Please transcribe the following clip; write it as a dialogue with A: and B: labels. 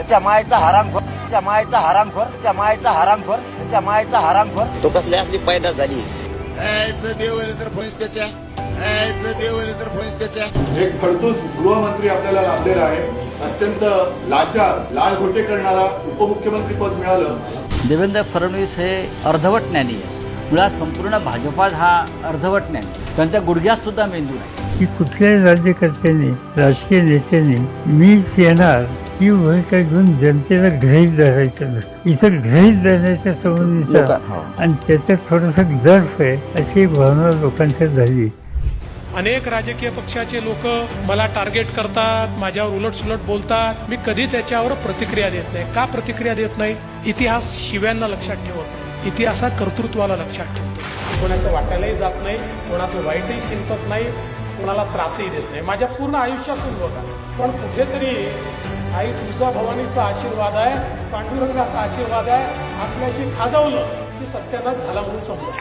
A: जमायचा हरामखोर तो कसल्या असली पैदा झाली
B: एक खडतूस गृहमंत्री आपल्याला लाभलेला आहे. अत्यंत लाल घोटे करणारा उपमुख्यमंत्री पद मिळालं.
C: देवेंद्र फडणवीस हे अर्धवट ज्ञानी आहे. मुळात संपूर्ण भाजपात हा अर्धवट ज्ञानी. त्यांच्या गुडघ्यात सुद्धा मेंदू नाही.
D: की कुठल्याही राज्यकर्त्यांनी राजकीय नेत्यांनी मीच येणार ही भूमिका घेऊन जनतेला गृहीत धरायचं नसतं. इथं गृहीत धरण्याच्या संबंधीचा आणि त्याच्यात थोडासा दर्फ आहे अशी भावना लोकांच्या झाली.
E: अनेक राजकीय पक्षाचे लोक मला टार्गेट करतात, माझ्यावर उलटसुलट बोलतात. मी कधी त्याच्यावर प्रतिक्रिया देत नाही. का प्रतिक्रिया देत नाही? इतिहास शिव्यांना लक्षात ठेवत, इतिहासात कर्तृत्वाला लक्षात ठेवतो. कोणाचं वाटायलाही जात नाही, कोणाचं वाईटही चिंतत नाही, कोणाला त्रासही देत नाही. माझ्या पूर्ण आयुष्यातून बघा. पण कुठेतरी आई तुळजा भवानीचा आशीर्वाद आहे, पांडुरंगाचा आशीर्वाद आहे, आपल्याशी खाजवलं की सत्यानाश झाला म्हणून समजा.